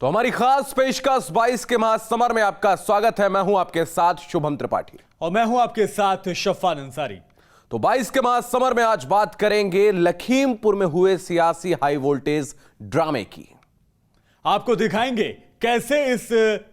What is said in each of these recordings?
तो हमारी खास पेशकश 22 के महासमर में आपका स्वागत है। मैं हूं आपके साथ शुभम त्रिपाठी और मैं हूं आपके साथ शफ़ान अंसारी। तो 22 के महासमर में आज बात करेंगे लखीमपुर में हुए सियासी हाई वोल्टेज ड्रामे की। आपको दिखाएंगे कैसे इस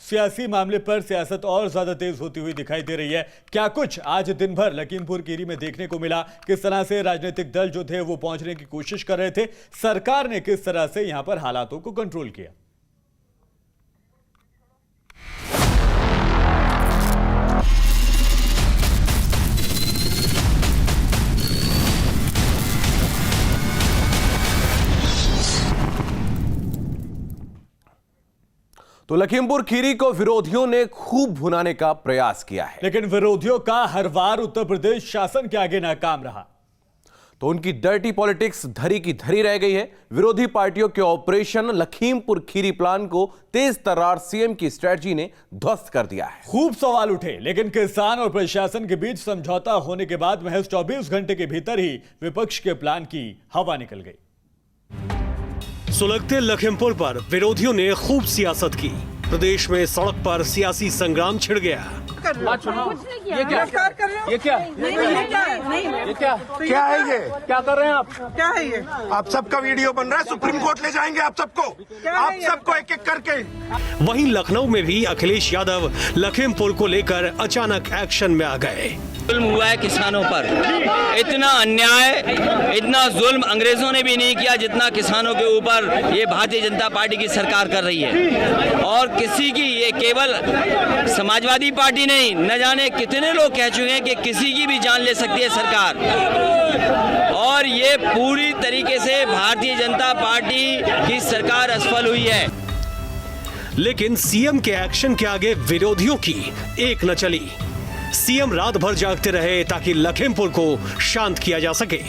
सियासी मामले पर सियासत और ज्यादा तेज होती हुई दिखाई दे रही है। क्या कुछ आज दिन भर लखीमपुर खीरी में देखने को मिला, किस तरह से राजनीतिक दल जो थे वो पहुंचने की कोशिश कर रहे थे, सरकार ने किस तरह से यहां पर हालातों को कंट्रोल किया। तो लखीमपुर खीरी को विरोधियों ने खूब भुनाने का प्रयास किया है, लेकिन विरोधियों का हर वार उत्तर प्रदेश शासन के आगे नाकाम रहा। तो उनकी डर्टी पॉलिटिक्स धरी की धरी रह गई है। विरोधी पार्टियों के ऑपरेशन लखीमपुर खीरी प्लान को तेज तर्रार सीएम की स्ट्रेटजी ने ध्वस्त कर दिया है। खूब सवाल उठे, लेकिन किसान और प्रशासन के बीच समझौता होने के बाद महज 24 घंटे के भीतर ही विपक्ष के प्लान की हवा निकल गई। सुलगते लखीमपुर पर विरोधियों ने खूब सियासत की। प्रदेश में सड़क पर सियासी संग्राम छिड़ गया। ये क्या कर रहे हो? ये क्या है? ये क्या कर रहे हैं आप? क्या है ये? आप सबका वीडियो बन रहा है, सुप्रीम कोर्ट ले जाएंगे आप सबको, आप सबको एक एक करके। वहीं लखनऊ में भी अखिलेश यादव लखीमपुर को लेकर अचानक एक्शन में आ गए। जुल्म हुआ है किसानों पर, इतना अन्याय, इतना जुल्म अंग्रेजों ने भी नहीं किया जितना किसानों के ऊपर ये भारतीय जनता पार्टी की सरकार कर रही है। और किसी की, ये केवल समाजवादी पार्टी नहीं, न जाने कितने लोग कह चुके हैं कि किसी की भी जान ले सकती है सरकार। और ये पूरी तरीके से भारतीय जनता पार्टी की सरकार असफल हुई है। लेकिन सीएम के एक्शन के आगे विरोधियों की एक न चली। सीएम रात भर जागते रहे ताकि लखीमपुर को शांत किया जा सके।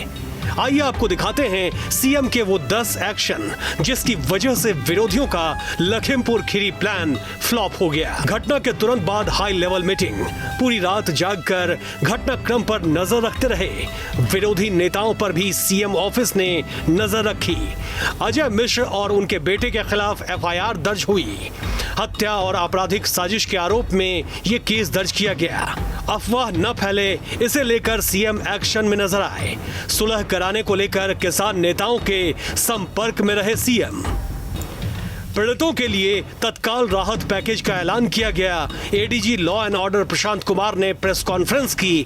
आइए आपको दिखाते हैं सीएम के वो 10 एक्शन जिसकी वजह से विरोधियों का लखीमपुर खीरी प्लान फ्लॉप हो गया। घटना के तुरंत बाद हाई लेवल मीटिंग, पूरी रात जागकर घटनाक्रम पर नजर रखते रहे। विरोधी नेताओं पर भी सीएम ऑफिस ने नजर रखी। अजय मिश्र और उनके बेटे के खिलाफ एफआईआर दर्ज हुई। हत्या और आपराधिक साजिश के आरोप में ये केस दर्ज किया गया। अफवाह न फैले, इसे लेकर सीएम एक्शन में नजर आए। सुलह कराने को लेकर किसान नेताओं के संपर्क में रहे सीएम। पीड़ितों के लिए तत्काल राहत पैकेज का ऐलान किया गया। ADG law and order Prashant Kumar ने प्रेस कॉन्फ्रेंस की।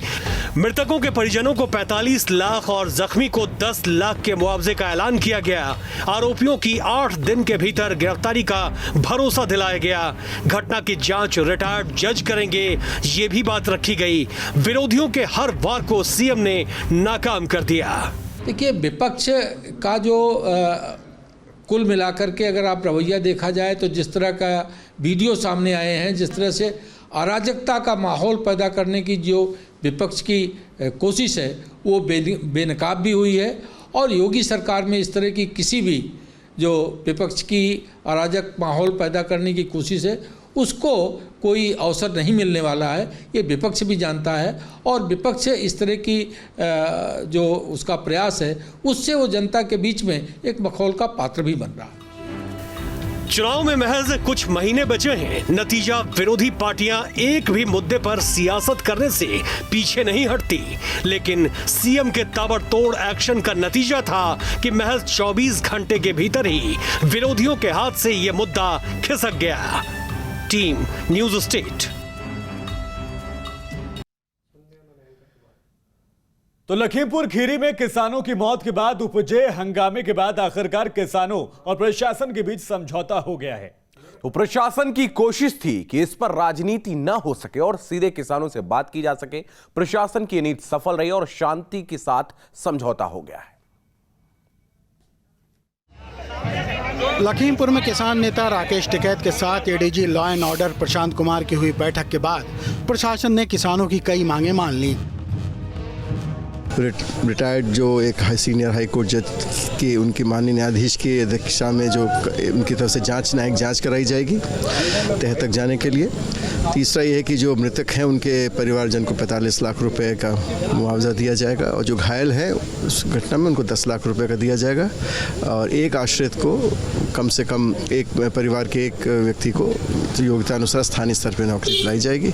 मृतकों के परिजनों को 45 लाख और जख्मी को 10 लाख के मुआवजे का ऐलान किया गया। आरोपियों की 8 दिन के भीतर गिरफ्तारी का भरोसा दिलाया गया। घटना की जांच रिटायर्ड जज करेंगे, ये भी बात रखी गई। विरोधियों के हर वार को सीएम ने नाकाम कर दिया। देखिए, विपक्ष का जो कुल मिलाकर के अगर आप रवैया देखा जाए तो जिस तरह का वीडियो सामने आए हैं, जिस तरह से अराजकता का माहौल पैदा करने की जो विपक्ष की कोशिश है वो बेनकाब भी हुई है। और योगी सरकार में इस तरह की किसी भी जो विपक्ष की अराजक माहौल पैदा करने की कोशिश है उसको कोई अवसर नहीं मिलने वाला है, ये विपक्ष भी जानता है। और विपक्ष इस तरह की जो उसका प्रयास है उससे वो जनता के बीच में एक मखौल का पात्र भी बन रहा है। चुनाव में महज कुछ महीने बचे हैं, नतीजा विरोधी पार्टियां एक भी मुद्दे पर सियासत करने से पीछे नहीं हटती। लेकिन सीएम के ताबड़तोड़ एक्शन का नतीजा था कि महज 24 घंटे के भीतर ही विरोधियों के हाथ से यह मुद्दा खिसक गया। Team news state. तो लखीमपुर खीरी में किसानों की मौत के बाद उपजे हंगामे के बाद आखिरकार किसानों और प्रशासन के बीच समझौता हो गया है। तो प्रशासन की कोशिश थी कि इस पर राजनीति न हो सके और सीधे किसानों से बात की जा सके। प्रशासन की नीति सफल रही और शांति के साथ समझौता हो गया है। लखीमपुर में किसान नेता राकेश टिकैत के साथ ADG law and order Prashant Kumar की हुई बैठक के बाद प्रशासन ने किसानों की कई मांगें मान ली। रिटायर्ड जो एक सीनियर हाई कोर्ट जज के उनके माननीय न्यायाधीश की अध्यक्षता में जो उनकी तरफ से न्यायिक जांच कराई जाएगी तह तक जाने के लिए। तीसरा ये है कि जो मृतक हैं उनके परिवारजन को 45 लाख रुपए का मुआवजा दिया जाएगा और जो घायल हैं उस घटना में उनको 10 लाख रुपए का दिया जाएगा और एक आश्रित को कम से कम एक परिवार के एक व्यक्ति को योग्यता अनुसार स्थानीय स्तर पर नौकरी दिलाई जाएगी।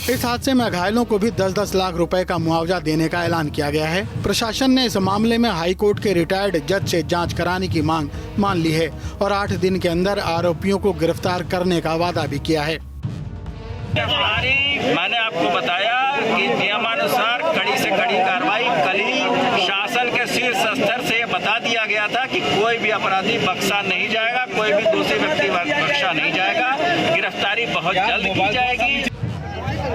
इस हादसे में घायलों को भी 10-10 लाख रुपए का मुआवजा देने का ऐलान किया गया है। प्रशासन ने इस मामले में हाई कोर्ट के रिटायर्ड जज से जांच कराने की मांग मान ली है और 8 दिन के अंदर आरोपियों को गिरफ्तार करने का वादा भी किया है। मैंने आपको बताया कि नियमानुसार कड़ी से कड़ी कार्रवाई कल ही शासन के शीर्ष स्तर से बता दिया गया था कि कोई भी अपराधी बख्शा नहीं जाएगा, कोई भी दूसरे व्यक्ति बख्शा नहीं जाएगा, गिरफ्तारी बहुत जल्द की जाएगी।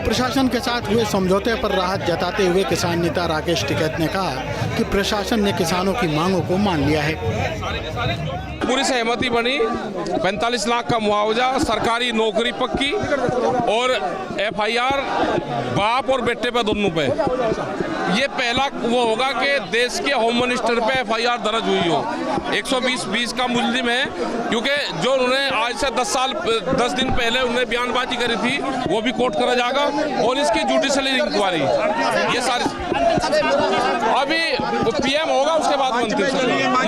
प्रशासन के साथ हुए समझौते पर राहत जताते हुए किसान नेता राकेश टिकैत ने कहा कि प्रशासन ने किसानों की मांगों को मान लिया है। पूरी सहमति बनी, 45 लाख का मुआवजा, सरकारी नौकरी पक्की और FIR बाप और बेटे पे दोनों पे। ये पहला वो होगा कि देश के होम मिनिस्टर पे FIR दर्ज हुई हो। 120 का मुजरिम है क्योंकि जो उन्होंने आज से 10 दिन पहले उन्होंने बयानबाजी करी थी वो भी कोर्ट करा जाएगा और इसकी जुडिशली इंक्वायरी ये सारी अभी PM होगा उसके बाद मंत्री।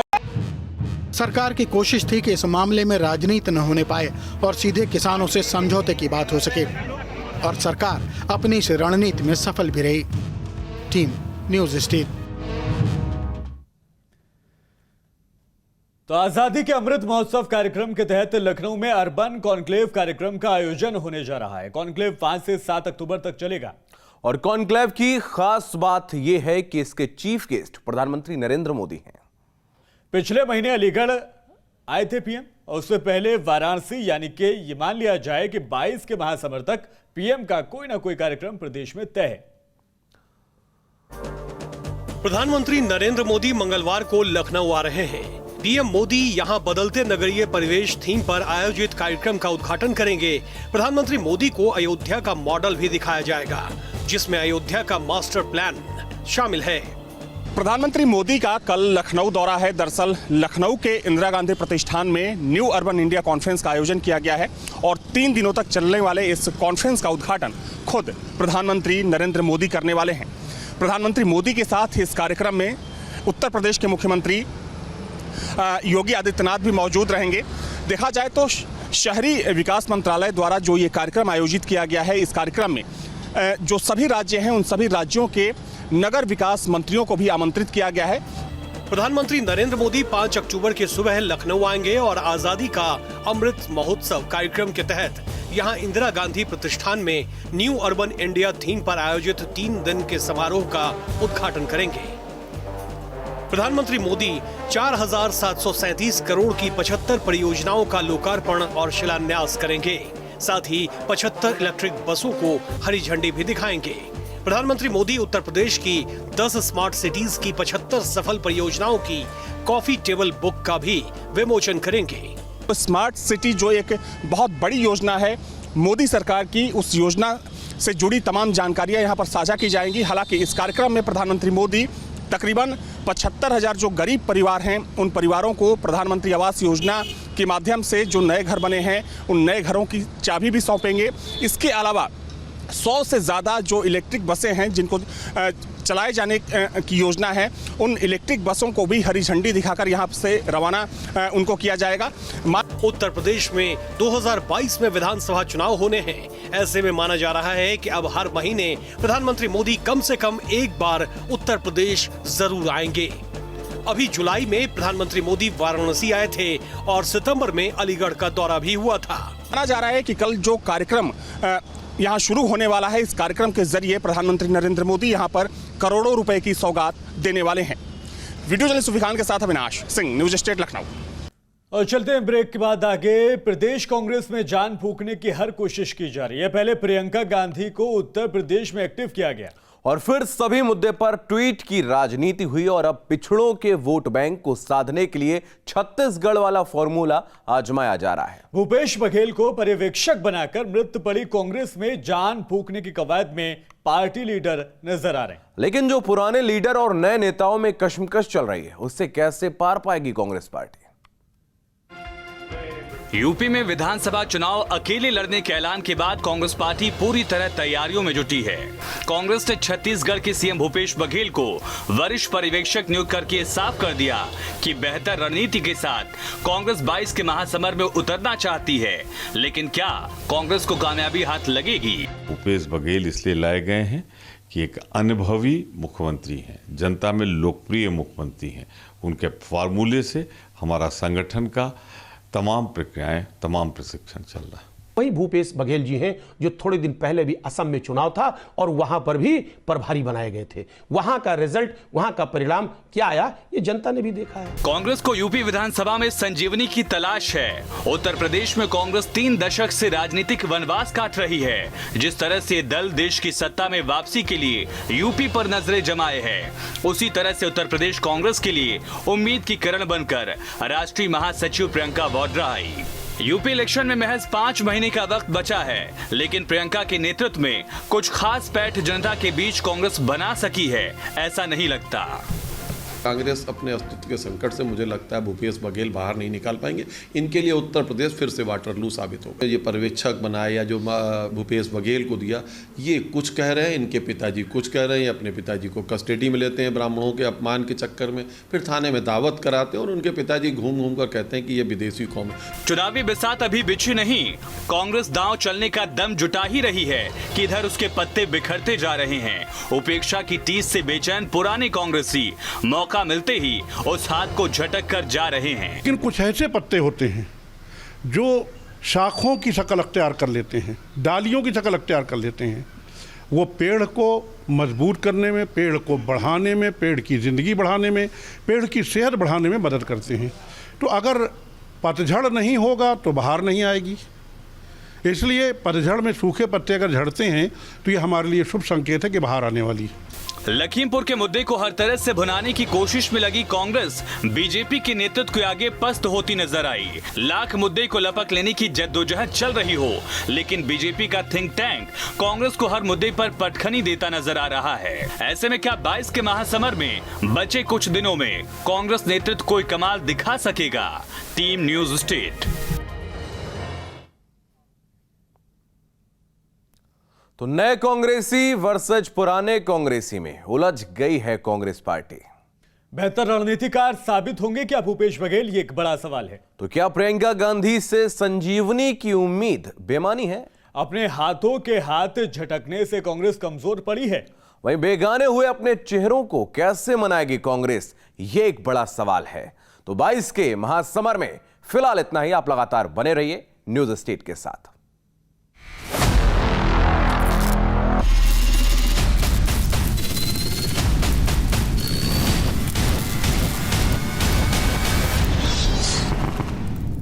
सरकार की कोशिश थी कि इस मामले में राजनीति न होने पाए और सीधे किसानों से समझौते की बात हो सके और सरकार अपनी इस रणनीति में सफल भी रही। Team news steel. तो आजादी के अमृत महोत्सव कार्यक्रम के तहत लखनऊ में अर्बन कॉन्क्लेव कार्यक्रम का आयोजन होने जा रहा है। कॉन्क्लेव 5 से 7 अक्टूबर तक चलेगा और कॉन्क्लेव की खास बात यह है कि इसके चीफ गेस्ट प्रधानमंत्री नरेंद्र मोदी हैं। पिछले महीने अलीगढ़ आए थे PM और उससे पहले वाराणसी, यानी कि ये मान लिया जाए कि 22 के महासमर तक PM का कोई ना कोई कार्यक्रम प्रदेश में तय है। प्रधानमंत्री नरेंद्र मोदी मंगलवार को लखनऊ आ रहे हैं। PM मोदी यहां बदलते नगरीय परिवेश थीम पर आयोजित कार्यक्रम का उद्घाटन करेंगे। प्रधानमंत्री मोदी को अयोध्या का मॉडल भी दिखाया जाएगा, जिसमें अयोध्या का मास्टर प्लान शामिल है। प्रधानमंत्री मोदी का कल लखनऊ दौरा है। दरअसल लखनऊ के इंदिरा गांधी प्रतिष्ठान में न्यू अर्बन इंडिया कॉन्फ्रेंस का आयोजन किया गया है और 3 दिनों तक चलने वाले इस कॉन्फ्रेंस का उद्घाटन खुद प्रधानमंत्री नरेंद्र मोदी करने वाले हैं। प्रधानमंत्री मोदी के साथ इस कार्यक्रम में उत्तर प्रदेश के मुख्यमंत्री योगी आदित्यनाथ भी मौजूद रहेंगे। देखा जाए तो शहरी विकास मंत्रालय द्वारा जो ये कार्यक्रम आयोजित किया गया है, इस कार्यक्रम में जो सभी राज्य हैं उन सभी राज्यों के नगर विकास मंत्रियों को भी आमंत्रित किया गया है। प्रधानमंत्री नरेंद्र मोदी 5 अक्टूबर की सुबह लखनऊ आएंगे और आजादी का अमृत महोत्सव कार्यक्रम के तहत यहां इंदिरा गांधी प्रतिष्ठान में न्यू अर्बन इंडिया थीम पर आयोजित 3 दिन के समारोह का उद्घाटन करेंगे। प्रधानमंत्री मोदी 4,737 करोड़ की 75 परियोजनाओं का लोकार्पण और शिलान्यास करेंगे। साथ ही 75 इलेक्ट्रिक बसों को हरी झंडी भी दिखाएंगे। प्रधानमंत्री मोदी उत्तर प्रदेश की 10 स्मार्ट सिटीज की 75 सफल परियोजनाओं की कॉफी टेबल बुक का भी विमोचन करेंगे। स्मार्ट सिटी जो एक बहुत बड़ी योजना है मोदी सरकार की, उस योजना से जुड़ी तमाम जानकारियां यहां पर साझा की जाएंगी। हालांकि इस कार्यक्रम में प्रधानमंत्री मोदी तकरीबन 75,000 जो गरीब परिवार हैं उन परिवारों को प्रधानमंत्री आवास योजना के माध्यम से जो नए घर बने हैं उन नए घरों की चाबी भी सौंपेंगे। इसके अलावा 100 से ज़्यादा जो इलेक्ट्रिक बसें हैं जिनको चलाए जाने की योजना है, उन इलेक्ट्रिक बसों को भी हरी झंडी दिखाकर यहाँ से रवाना उनको किया जाएगा। उत्तर प्रदेश में 2022 में विधानसभा चुनाव होने हैं। ऐसे में माना जा रहा है कि अब हर महीने प्रधानमंत्री मोदी कम से कम एक बार उत्तर प्रदेश जरूर आएंगे। अभी जुलाई में प्रधानमंत्री मोदी वाराणसी आए थे और सितंबर में अलीगढ़ का दौरा भी हुआ था। माना जा रहा है कि कल जो कार्यक्रम यहाँ शुरू होने वाला है, इस कार्यक्रम के जरिए प्रधानमंत्री नरेंद्र मोदी यहाँ पर करोड़ों रुपए की सौगात देने वाले हैं। वीडियो जर्नलिस्ट सुफी खान के साथ अविनाश सिंह, न्यूज स्टेट लखनऊ। और चलते हैं ब्रेक के बाद आगे। प्रदेश कांग्रेस में जान फूंकने की हर कोशिश की जा रही है। पहले प्रियंका गांधी को उत्तर प्रदेश में एक्टिव किया गया और फिर सभी मुद्दे पर ट्वीट की राजनीति हुई और अब पिछड़ों के वोट बैंक को साधने के लिए छत्तीसगढ़ वाला फॉर्मूला आजमाया जा रहा है। भूपेश बघेल को पर्यवेक्षक बनाकर मृत पड़ी कांग्रेस में जान फूंकने की कवायद में पार्टी लीडर नजर आ रहे हैं। लेकिन जो पुराने लीडर और नए नेताओं में कशमकश चल रही है, उससे कैसे पार पाएगी कांग्रेस पार्टी? यूपी में विधानसभा चुनाव अकेले लड़ने के ऐलान के बाद कांग्रेस पार्टी पूरी तरह तैयारियों में जुटी है। कांग्रेस ने छत्तीसगढ़ के सीएम भूपेश बघेल को वरिष्ठ पर्यवेक्षक नियुक्त करके साफ कर दिया कि बेहतर रणनीति के साथ कांग्रेस 22 के महासमर में उतरना चाहती है। लेकिन क्या कांग्रेस को कामयाबी हाथ लगेगी? भूपेश बघेल इसलिए लाए गए हैं कि एक अनुभवी मुख्यमंत्री हैं, जनता में लोकप्रिय मुख्यमंत्री हैं। उनके फार्मूले से हमारा संगठन का तमाम प्रक्रियाएं, तमाम प्रशिक्षण चल रहा है। वही भूपेश बघेल जी हैं जो थोड़े दिन पहले भी असम में चुनाव था और वहां पर भी प्रभारी बनाए गए थे। वहां का रिजल्ट, वहां का परिणाम क्या आया, ये जनता ने भी देखा है। कांग्रेस को यूपी विधानसभा में संजीवनी की तलाश है। उत्तर प्रदेश में कांग्रेस 3 दशक से राजनीतिक वनवास काट रही है। जिस तरह से दल देश की सत्ता में वापसी के लिए यूपी पर नजरें जमाए है, उसी तरह से उत्तर प्रदेश कांग्रेस के लिए उम्मीद की किरण बनकर राष्ट्रीय महासचिव प्रियंका वाड्रा आई। यूपी इलेक्शन में महज 5 महीने का वक्त बचा है, लेकिन प्रियंका के नेतृत्व में कुछ खास पैठ जनता के बीच कांग्रेस बना सकी है, ऐसा नहीं लगता। कांग्रेस अपने अस्तित्व के संकट से मुझे लगता है भूपेश बघेल बाहर नहीं निकाल पाएंगे। इनके लिए उत्तर प्रदेश फिर से वाटरलू साबित होगा। ये पर्यवेक्षक बनाया या जो भूपेश बघेल को दिया, ये कुछ कह रहे हैं, इनके पिताजी कुछ कह रहे हैं। अपने पिताजी को कस्टडी में लेते हैं ब्राह्मणों के अपमान के चक्कर में, फिर थाने में दावत कराते हैं और उनके पिताजी घूम घूम कर कहते हैं कि ये विदेशी कौम है। चुनावी बिसात अभी बिछी नहीं। कांग्रेस दांव चलने का दम जुटा ही रही है कि इधर उसके पत्ते बिखरते जा रहे हैं। उपेक्षा की टीस से बेचैन पुराने कांग्रेसी मौका मिलते ही उस हाथ को झटक कर जा रहे हैं। लेकिन कुछ ऐसे पत्ते होते हैं जो शाखों की शक्ल अख्तियार कर लेते हैं, डालियों की शक्ल अख्तियार कर लेते हैं। वो पेड़ को मजबूत करने में, पेड़ को बढ़ाने में, पेड़ की ज़िंदगी बढ़ाने में, पेड़ की सेहत बढ़ाने में मदद करते हैं। तो अगर पतझड़ नहीं होगा तो बाहर नहीं आएगी। इसलिए पतझड़ में सूखे पत्ते अगर झड़ते हैं तो ये हमारे लिए शुभ संकेत है कि बाहर आने वाली है। लखीमपुर के मुद्दे को हर तरह से भुनाने की कोशिश में लगी कांग्रेस बीजेपी के नेतृत्व के आगे पस्त होती नजर आई। लाख मुद्दे को लपक लेने की जद्दोजहद चल रही हो, लेकिन बीजेपी का थिंक टैंक कांग्रेस को हर मुद्दे पर पटखनी देता नजर आ रहा है। ऐसे में क्या 22 के महासमर में बचे कुछ दिनों में कांग्रेस नेतृत्व कोई कमाल दिखा सकेगा? Team news state. तो नए कांग्रेसी वर्सेज पुराने कांग्रेसी में उलझ गई है कांग्रेस पार्टी। बेहतर रणनीतिकार साबित होंगे क्या भूपेश बघेल? ये एक बड़ा सवाल है। तो क्या प्रियंका गांधी से संजीवनी की उम्मीद बेमानी है? अपने हाथों के हाथ झटकने से कांग्रेस कमजोर पड़ी है। वहीं बेगाने हुए अपने चेहरों को कैसे मनाएगी कांग्रेस, ये एक बड़ा सवाल है। तो 22 के महासमर में फिलहाल इतना ही। आप लगातार बने रहिए न्यूज स्टेट के साथ।